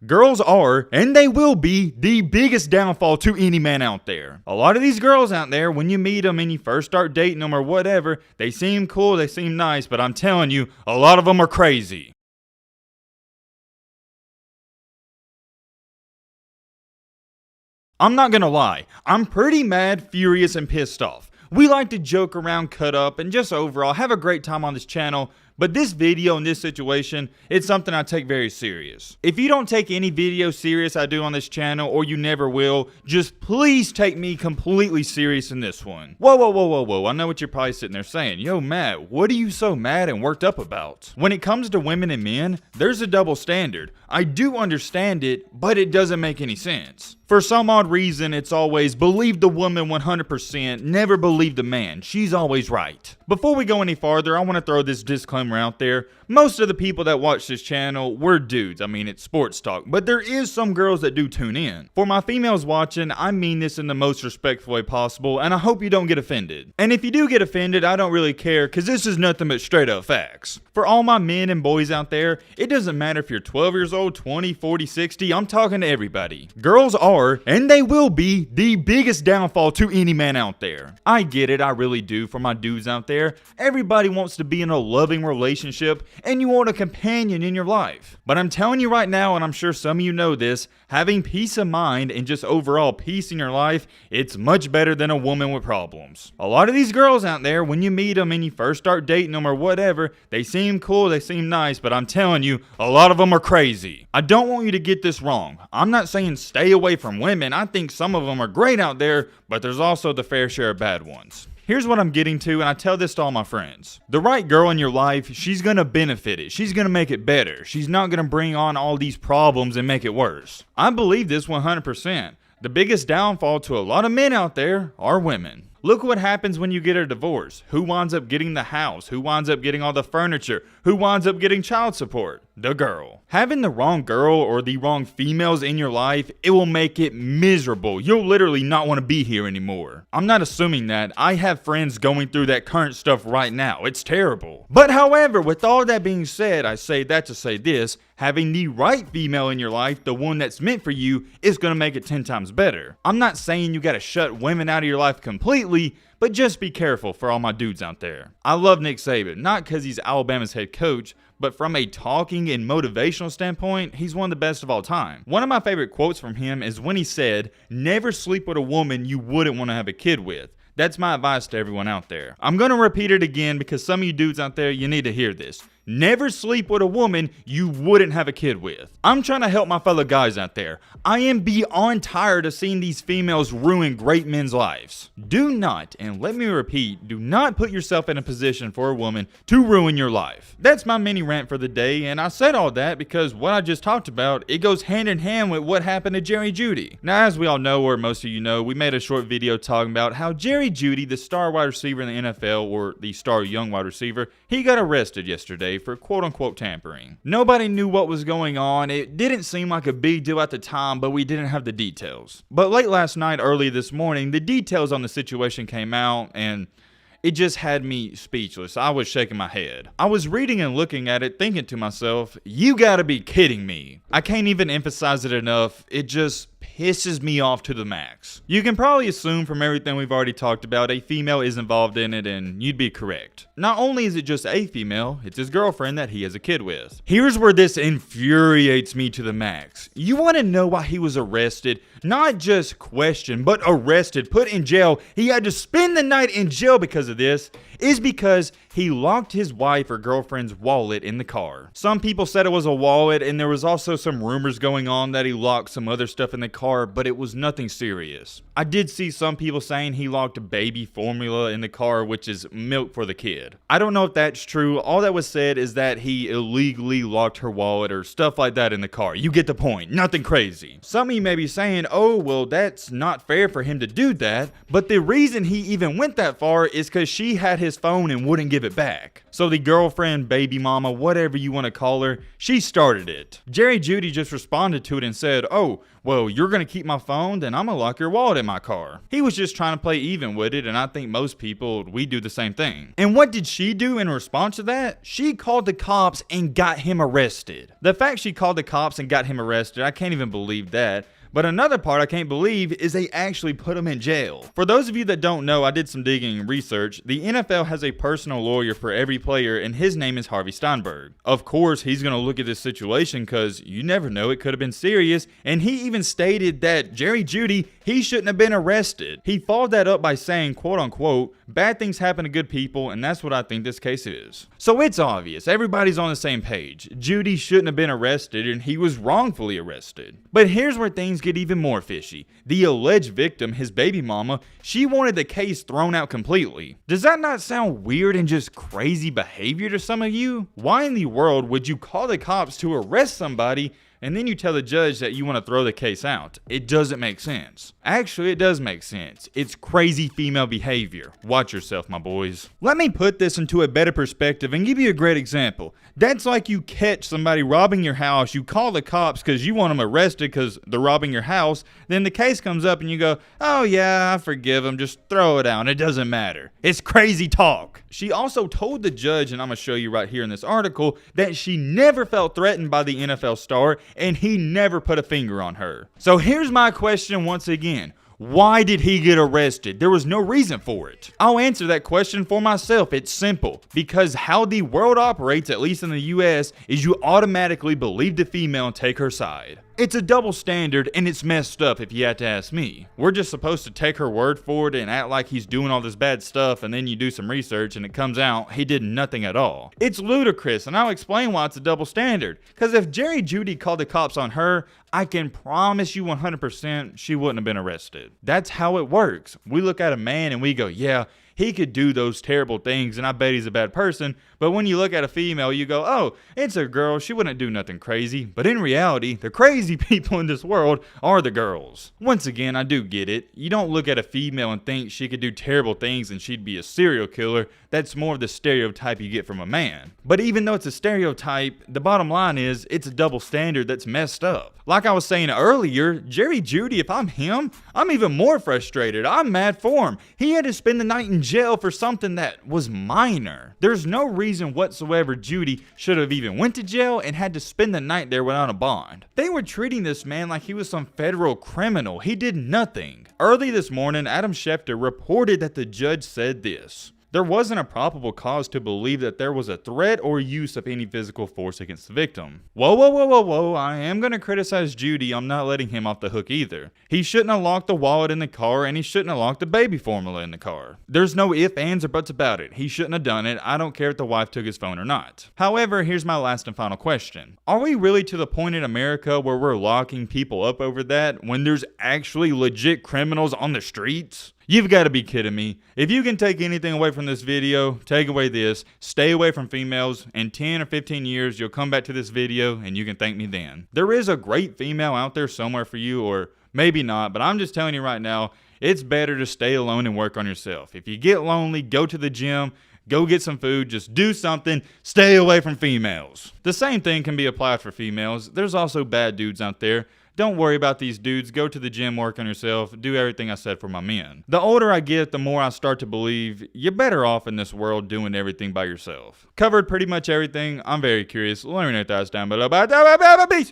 Girls are, and they will be, the biggest downfall to any man out there. A lot of these girls out there, when you meet them and you first start dating them or whatever, they seem cool, they seem nice, but I'm telling you, a lot of them are crazy. I'm not gonna lie, I'm pretty mad, furious, and pissed off. We like to joke around, cut up, and just overall have a great time on this channel, but this video and this situation, it's something I take very serious. If you don't take any video serious I do on this channel, or you never will, just please take me completely serious in this one. Whoa, I know what you're probably sitting there saying. Yo, Matt, what are you so mad and worked up about? When it comes to women and men, there's a double standard. I do understand it, but it doesn't make any sense. For some odd reason, it's always believe the woman 100%, never believe the man. She's always right. Before we go any farther, I want to throw this disclaimer out there. Most of the people that watch this channel, we're dudes. I mean, it's sports talk, but there is some girls that do tune in. For my females watching, I mean this in the most respectful way possible, and I hope you don't get offended. And if you do get offended, I don't really care, because this is nothing but straight up facts. For all my men and boys out there, it doesn't matter if you're 12 years old, 20, 40, 60, I'm talking to everybody. Girls are, and they will be, the biggest downfall to any man out there. I get it, I really do, for my dudes out there. Everybody wants to be in a loving relationship, and you want a companion in your life. But I'm telling you right now, and I'm sure some of you know this, having peace of mind and just overall peace in your life, it's much better than a woman with problems. A lot of these girls out there, when you meet them and you first start dating them or whatever, they seem cool, they seem nice, but I'm telling you, a lot of them are crazy. I don't want you to get this wrong. I'm not saying stay away from women. I think some of them are great out there, but there's also the fair share of bad ones. Here's what I'm getting to, and I tell this to all my friends. The right girl in your life, she's going to benefit it. She's going to make it better. She's not going to bring on all these problems and make it worse. I believe this 100%. The biggest downfall to a lot of men out there are women. Look what happens when you get a divorce. Who winds up getting the house? Who winds up getting all the furniture? Who winds up getting child support? The girl. Having the wrong girl or the wrong females in your life, it will make it miserable. You'll literally not want to be here anymore. I'm not assuming that. I have friends going through that current stuff right now. It's terrible. But however, with all that being said, I say that to say this, having the right female in your life, the one that's meant for you, is going to make it 10 times better. I'm not saying you got to shut women out of your life completely, but just be careful for all my dudes out there. I love Nick Saban, not because he's Alabama's head coach, but from a talking and motivational standpoint, he's one of the best of all time. One of my favorite quotes from him is when he said, "Never sleep with a woman you wouldn't want to have a kid with." That's my advice to everyone out there. I'm going to repeat it again because some of you dudes out there, you need to hear this. Never sleep with a woman you wouldn't have a kid with. I'm trying to help my fellow guys out there. I am beyond tired of seeing these females ruin great men's lives. Do not, and let me repeat, do not put yourself in a position for a woman to ruin your life. That's my mini rant for the day, and I said all that because what I just talked about, it goes hand in hand with what happened to Jeudy. Now, as we all know, or most of you know, we made a short video talking about how Jeudy, the star wide receiver in the NFL, or the star young wide receiver, he got arrested yesterday for quote-unquote tampering. Nobody knew what was going on. It didn't seem like a big deal at the time, but we didn't have the details. But late last night, early this morning, the details on the situation came out, and it just had me speechless. I was shaking my head. I was reading and looking at it, thinking to myself, you gotta be kidding me. I can't even emphasize it enough. It just pisses me off to the max. You can probably assume from everything we've already talked about, a female is involved in it, and you'd be correct. Not only is it just a female, it's his girlfriend that he has a kid with. Here's where this infuriates me to the max. You want to know why he was arrested? Not just questioned, but arrested, put in jail. He had to spend the night in jail because of this, is because he locked his wife or girlfriend's wallet in the car. Some people said it was a wallet, and there was also some rumors going on that he locked some other stuff in the car, but it was nothing serious. I did see some people saying he locked baby formula in the car, which is milk for the kid. I don't know if that's true. All that was said is that he illegally locked her wallet or stuff like that in the car. You get the point. Nothing crazy. Some of you may be saying, oh, well, that's not fair for him to do that, but the reason he even went that far is because she had his phone and wouldn't give it back. So the girlfriend, baby mama, whatever you want to call her, she started it. Jeudy just responded to it and said, "Oh, well, you're gonna keep my phone, then I'm gonna lock your wallet in my car." He was just trying to play even with it, and I think most people, we do the same thing. And what did she do in response to that? She called the cops and got him arrested. The fact she called the cops and got him arrested, I can't even believe that. But another part I can't believe is they actually put him in jail. For those of you that don't know, I did some digging and research. The NFL has a personal lawyer for every player, and his name is Harvey Steinberg. Of course, he's going to look at this situation because you never know, it could have been serious. And he even stated that Jeudy, he shouldn't have been arrested. He followed that up by saying, quote unquote, "Bad things happen to good people," and that's what I think this case is. So it's obvious, everybody's on the same page. Jeudy shouldn't have been arrested, and he was wrongfully arrested. But here's where things get even more fishy. The alleged victim, his baby mama, she wanted the case thrown out completely. Does that not sound weird and just crazy behavior to some of you? Why in the world would you call the cops to arrest somebody and then you tell the judge that you want to throw the case out? It doesn't make sense. Actually, it does make sense. It's crazy female behavior. Watch yourself, my boys. Let me put this into a better perspective and give you a great example. That's like you catch somebody robbing your house, you call the cops because you want them arrested because they're robbing your house, then the case comes up and you go, "Oh yeah, I forgive them, just throw it out, it doesn't matter." It's crazy talk. She also told the judge, and I'm going to show you right here in this article, that she never felt threatened by the NFL star and he never put a finger on her. So here's my question once again. Why did he get arrested? There was no reason for it. I'll answer that question for myself. It's simple. Because how the world operates, at least in the US, is you automatically believe the female and take her side. It's a double standard and it's messed up if you had to ask me. We're just supposed to take her word for it and act like he's doing all this bad stuff, and then you do some research and it comes out he did nothing at all. It's ludicrous, and I'll explain why it's a double standard. Because if Jeudy called the cops on her, I can promise you 100% she wouldn't have been arrested. That's how it works. We look at a man and we go, yeah, he could do those terrible things and I bet he's a bad person. But when you look at a female, you go, oh, it's a girl, she wouldn't do nothing crazy. But in reality, the crazy people in this world are the girls. Once again, I do get it. You don't look at a female and think she could do terrible things and she'd be a serial killer. That's more of the stereotype you get from a man. But even though it's a stereotype, the bottom line is it's a double standard that's messed up. Like I was saying earlier, Jeudy, if I'm him, I'm even more frustrated. I'm mad for him. He had to spend the night in jail for something that was minor. There's no reason whatsoever Jeudy should have even went to jail and had to spend the night there without a bond. They were treating this man like he was some federal criminal. He did nothing. Early this morning, Adam Schefter reported that the judge said this: there wasn't a probable cause to believe that there was a threat or use of any physical force against the victim. Whoa, I am going to criticize Jeudy. I'm not letting him off the hook either. He shouldn't have locked the wallet in the car, and he shouldn't have locked the baby formula in the car. There's no ifs, ands, or buts about it. He shouldn't have done it. I don't care if the wife took his phone or not. However, here's my last and final question. Are we really to the point in America where we're locking people up over that when there's actually legit criminals on the streets? You've got to be kidding me. If you can take anything away from this video, take away this. Stay away from females. In 10 or 15 years, you'll come back to this video and you can thank me then. There is a great female out there somewhere for you, or maybe not, but I'm just telling you right now, it's better to stay alone and work on yourself. If you get lonely, go to the gym, go get some food, just do something, stay away from females. The same thing can be applied for females. There's also bad dudes out there. Don't worry about these dudes. Go to the gym, work on yourself, do everything I said for my men. The older I get, the more I start to believe you're better off in this world doing everything by yourself. Covered pretty much everything. I'm very curious. Let me know your thoughts down below. Bye. Peace.